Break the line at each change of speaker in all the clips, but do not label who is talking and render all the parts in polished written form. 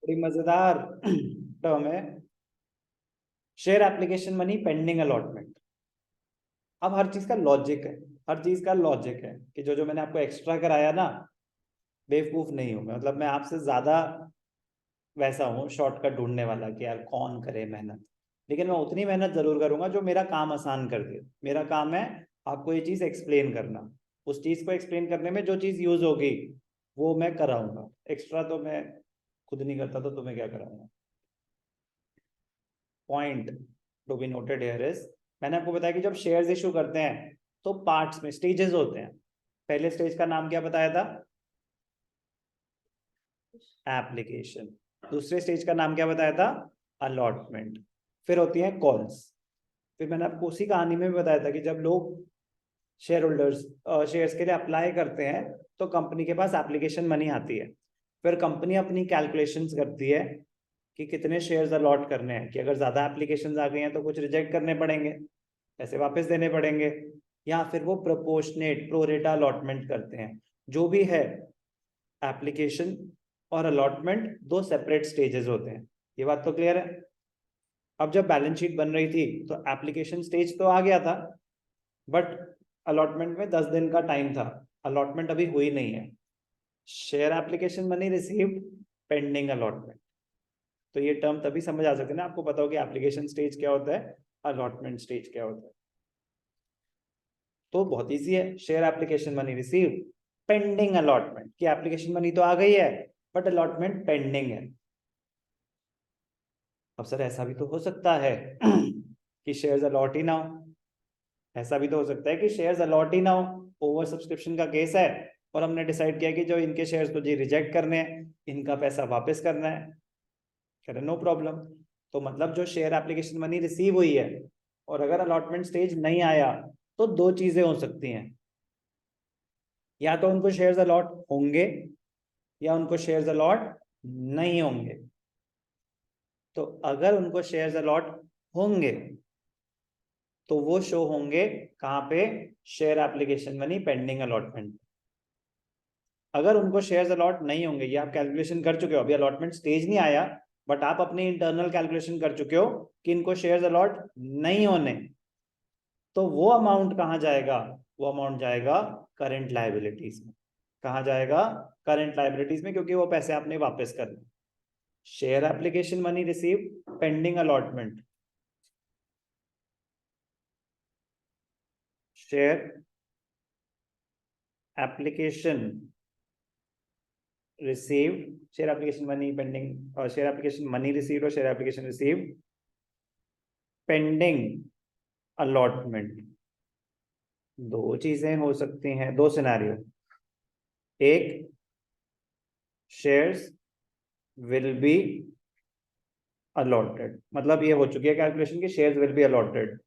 बड़ी मजेदार टर्म है share application money pending allotment. अब हर चीज का लॉजिक है, हर चीज का लॉजिक है कि जो जो मैंने आपको एक्स्ट्रा कराया ना, बेवकूफ नहीं हूं मैं, मतलब मैं आपसे ज्यादा वैसा हूँ शॉर्टकट ढूंढने वाला कि यार कौन करे मेहनत, लेकिन मैं उतनी मेहनत जरूर करूंगा जो मेरा काम आसान कर दे। मेरा काम है आपको ये चीज एक्सप्लेन करना, उस चीज को एक्सप्लेन करने में जो चीज यूज होगी वो मैं कराऊंगा। एक्स्ट्रा तो मैं खुद नहीं करता तो तुम्हें क्या कराऊंगा। Point to be noted here is, मैंने आपको बताया कि जब शेयर्स इशू करते हैं तो पार्ट्स में स्टेजेस होते हैं। पहले स्टेज का नाम क्या बताया था? एप्लीकेशन। दूसरे स्टेज का नाम क्या बताया था? अलॉटमेंट। फिर होती है कॉल्स। फिर मैंने आपको उसी कहानी में भी बताया था कि जब लोग शेयर होल्डर्स शेयर्स के लिए अप्लाई करते हैं तो कंपनी के पास एप्लीकेशन मनी आती है। फिर कंपनी अपनी कैलकुलेशंस करती है कि कितने शेयर्स अलॉट करने हैं, कि अगर ज्यादा एप्लीकेशंस आ गई हैं तो कुछ रिजेक्ट करने पड़ेंगे, पैसे वापस देने पड़ेंगे, या फिर वो प्रोपोर्शनेट प्रोरेटा अलॉटमेंट करते हैं। जो भी है, एप्लीकेशन और अलॉटमेंट दो सेपरेट स्टेजेस होते हैं। ये बात तो क्लियर है? अब जब बैलेंस शीट बन रही थी तो एप्लीकेशन स्टेज तो आ गया था, बट अलॉटमेंट में 10 दिन का टाइम था, अलॉटमेंट अभी हुई नहीं है। Share application money received pending allotment. तो ये टर्म तभी समझ आ सकते हैं ना आपको पता हो कि एप्लीकेशन स्टेज क्या होता है, अलॉटमेंट स्टेज क्या होता है। तो बहुत इजी है, share application money receive pending allotment, की एप्लीकेशन मनी तो आ गई है बट अलॉटमेंट पेंडिंग है। अब सर ऐसा भी तो हो सकता है कि शेयर्स अलॉट ही ना हो। ऐसा भी तो हो सकता है कि शेयर्स अलॉट ही ना हो, ओवर सब्सक्रिप्शन का केस है और हमने डिसाइड किया कि जो इनके शेयर्स तो जी रिजेक्ट करने हैं, इनका पैसा वापस करना है। कह रहे नो प्रॉब्लम। तो मतलब जो शेयर एप्लीकेशन मनी रिसीव हुई है और अगर अलॉटमेंट स्टेज नहीं आया तो दो चीजें हो सकती हैं, या तो उनको शेयर्स अलॉट होंगे या उनको शेयर्स अलॉट नहीं होंगे। तो अगर उनको शेयर्स अलॉट होंगे तो वो शो होंगे कहां पे? Share application money pending allotment. अगर उनको शेयर्स अलॉट नहीं होंगे, ये आप कैलकुलेशन कर चुके हो, अभी अलॉटमेंट स्टेज नहीं आया बट आप अपनी इंटरनल कैलकुलेशन कर चुके हो कि इनको शेयर्स अलॉट नहीं होने, तो वो अमाउंट कहां जाएगा? वो अमाउंट जाएगा करंट लायबिलिटीज में। कहां जाएगा? करंट लायबिलिटीज में, क्योंकि वो पैसे आपने वापस करने। Share application money receive pending allotment, share application received, share application money pending, और शेयर एप्लीकेशन मनी रिसीव्ड और share application received pending allotment. दो चीजें हो सकती हैं, दो सिनेरियो। एक, शेयर्स विल बी अलॉटेड, मतलब ये हो चुकी है कैलकुलेशन की शेयर्स विल बी अलॉटेड,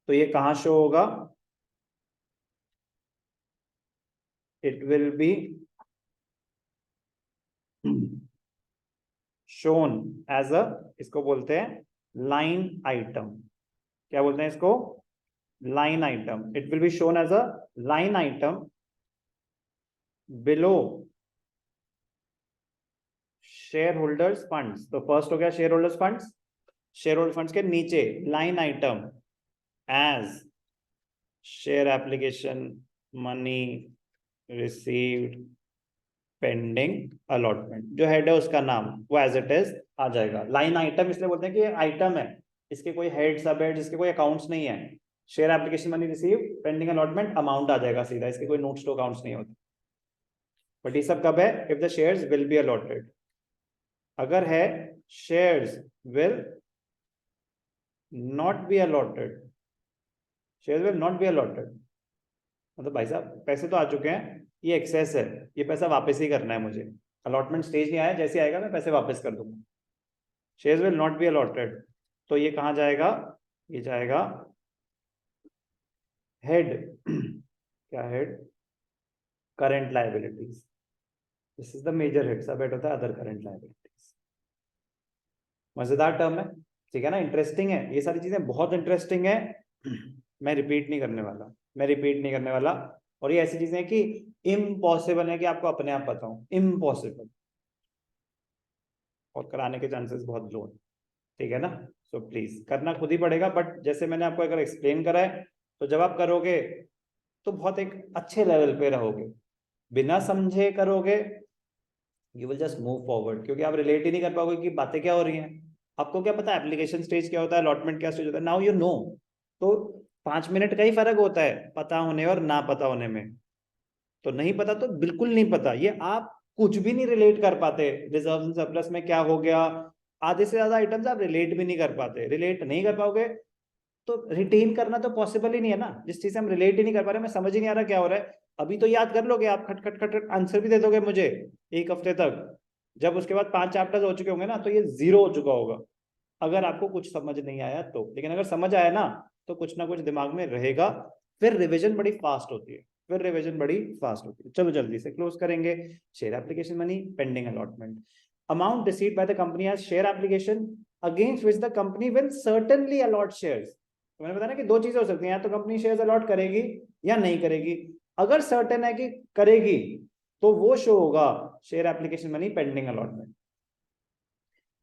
तो ये कहां शो होगा? It will be shown as a, इसको बोलते हैं लाइन आइटम। क्या बोलते हैं इसको? Line item. It will be shown as a line item below shareholders funds. तो फर्स्ट हो गया shareholders funds, shareholder funds के नीचे line item as share application money received pending allotment. जो हेड है उसका नाम वो एज इट इज आ जाएगा। लाइन आइटम इसलिए बोलते हैं कि आइटम है, इसके कोई हेड सब हेड, इसके कोई अकाउंट्स नहीं है। Share application money receive pending allotment amount आ जाएगा सीधा, इसके कोई नोट्स टू अकाउंट्स नहीं होते। बट ये सब कब है? If the shares will be allotted. अगर है shares will not be allotted, shares will not be allotted, मतलब भाई साहब पैसे तो आ चुके हैं, ये एक्सेस है, ये पैसा वापस ही करना है मुझे। अलॉटमेंट स्टेज नहीं आया, जैसे आएगा मैं पैसे वापस कर दूंगा। Shares will not be allotted, तो ये कहां जाएगा? ये जाएगा हेड क्या head? Current liabilities. This is the major head, sub head होता है अदर करंट लायबिलिटीज। मजेदार टर्म है, ठीक है ना? इंटरेस्टिंग है, ये सारी चीजें बहुत इंटरेस्टिंग है। मैं रिपीट नहीं करने वाला, मैं रिपीट नहीं करने वाला। और ये ऐसी चीजें हैं कि इम्पॉसिबल है कि आपको अपने आप बताऊं, इम्पॉसिबल। और कराने के चांसेस बहुत लो है, ठीक है ना। सो प्लीज करना खुद ही पड़ेगा, बट जैसे मैंने आपको अगर एक्सप्लेन करा है तो जब आप करोगे तो बहुत एक अच्छे लेवल पे रहोगे। बिना समझे करोगे you will just move forward, क्योंकि आप रिलेट ही नहीं कर पाओगे कि बातें क्या हो रही हैं। आपको क्या पता है एप्लीकेशन स्टेज क्या होता है, अलॉटमेंट क्या स्टेज होता है, नाउ यू नो। तो 5 मिनट का ही फर्क होता है पता होने और ना पता होने में। तो नहीं पता तो बिल्कुल नहीं पता, ये आप कुछ भी नहीं रिलेट कर पाते। रिजर्व एंड सरप्लस में क्या हो गया, आधे से ज्यादा आइटम्स आप रिलेट भी नहीं कर पाते। रिलेट नहीं कर पाओगे तो रिटेन करना तो पॉसिबल ही नहीं है ना। जिस चीज से हम रिलेट ही नहीं कर पा रहे, मैं समझ ही नहीं आ रहा क्या हो रहा है, अभी तो याद कर लोगे आप, खट खट खट खट आंसर भी दे दोगे मुझे 1 हफ्ते तक। जब उसके बाद 5 चैप्टर्स हो चुके होंगे ना तो ये जीरो हो चुका होगा, अगर आपको कुछ समझ नहीं आया तो। लेकिन अगर समझ आया ना तो कुछ ना कुछ दिमाग में रहेगा, फिर रिविजन बड़ी फास्ट होती है, फिर रिविजन बड़ी फास्ट होती है। चलो जल्दी से क्लोज करेंगे। Share application money pending allotment, amount received by the company as share application against which the company will certainly allot shares. तो मैंने बताया ना कि दो चीजें हो सकती हैं, या तो कंपनी शेयर्स अलॉट करेगी या नहीं करेगी। अगर सर्टेन है कि करेगी तो वो शो होगा share application money pending allotment.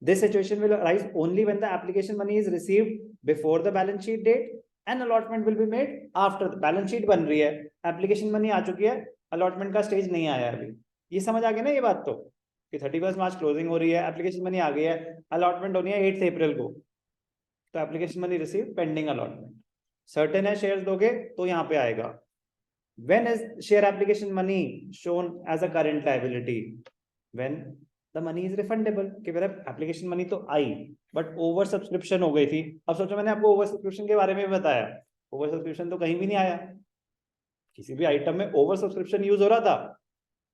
This situation will arise only when the application money is received before the balance sheet date and allotment will be made after the balance sheet बन रही है, application money आ चुकी है, allotment का stage नहीं आया अभी। ये समझ आ गया ना ये बात, तो कि 31 मार्च क्लोजिंग हो रही है, एप्लीकेशन मनी आ गई है, अलॉटमेंट होनी है 8 अप्रैल को, तो application money receive pending allotment. Certain है शेयर्स दोगे तो यहाँ पे आएगा। When is share application money shown as a current liability? When the money is refundable, कि मेरा एप्लीकेशन मनी तो आई बट ओवर सब्सक्रिप्शन हो गई थी। अब सोचो मैंने आपको ओवर सब्सक्रिप्शन के बारे में बताया, ओवर सब्सक्रिप्शन तो कहीं भी नहीं आया, किसी भी आइटम में ओवर सब्सक्रिप्शन यूज हो रहा था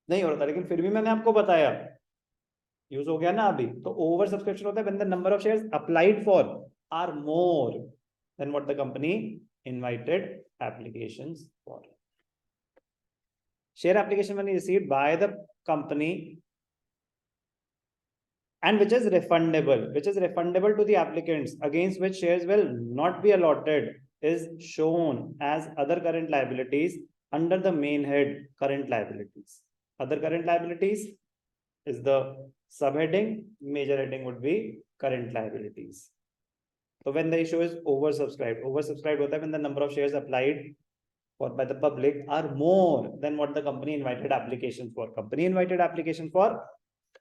नहीं हो रहा था, लेकिन फिर भी मैंने आपको बताया यूज हो गया ना अभी। तो ओवर सब्सक्रिप्शन होता है when the number of shares applied for are more than what the company invited applications for. Share application money received by the company and which is refundable to the applicants, against which shares will not be allotted, is shown as other current liabilities under the main head current liabilities. Other current liabilities is the subheading, major heading would be current liabilities. So when the issue is oversubscribed होता है when the number of shares applied for by the public are more than what the company invited applications for. Company invited application for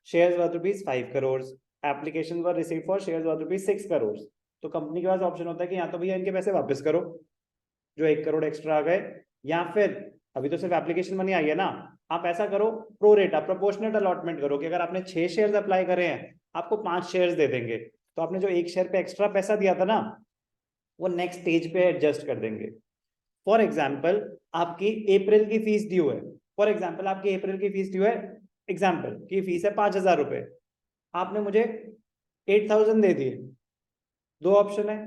shares worth rupees 5 crores, applications were received for shares worth rupees 6 crores. तो company के पास option होता है कि या तो भैया इनके पैसे वापस करो जो 1 करोड़ एक्स्ट्रा आ गए, या फिर अभी तो सिर्फ एप्लीकेशन मनी आई है ना, आप ऐसा करो प्रो रेटा प्रोपोर्शनेट अलॉटमेंट करो कि अगर आपने 6 शेयर्स अप्लाई करे हैं आपको 5 शेयर्स दे देंगे, तो आपने जो 1 शेयर पे एक्स्ट्रा पैसा दिया था ना वो नेक्स्ट स्टेज पे एडजस्ट कर देंगे। फॉर एग्जाम्पल आपकी अप्रैल की फीस ड्यू है, फॉर एग्जाम्पल आपकी अप्रैल की फीस ड्यू है, एग्जाम्पल की फीस है 5,000 रुपए, आपने मुझे 8,000 दे दिए। दो ऑप्शन है,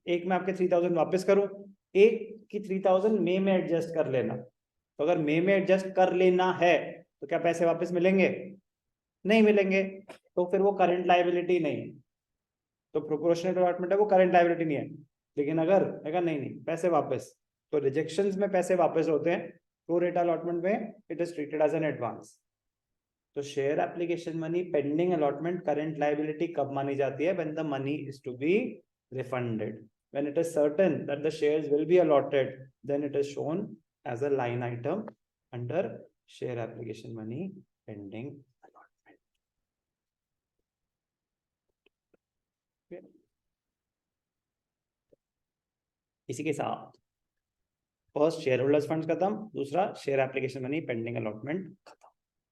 एक मैं आपके 3,000 वापस करूं, एक कि 3,000 मई में एडजस्ट कर लेना। तो अगर मई में एडजस्ट कर लेना है तो क्या पैसे वापस मिलेंगे? नहीं मिलेंगे, तो फिर वो करंट लायबिलिटी नहीं, तो प्रोपोर्शनल अलॉटमेंट है वो करंट लायबिलिटी नहीं है। लेकिन अगर नहीं नहीं पैसे वापस, तो रिजेक्शंस में पैसे वापस होते हैं, प्रो रेटा अलॉटमेंट में it is treated as an advance. तो share application money pending allotment current liability कब मानी जाती है? When the money is to be refunded. When it is certain that the shares will be allotted, then it is shown as a line item under share application money pending allotment. इसी के साथ first share holders fund खत्म, दूसरा share application money pending allotment खत्म।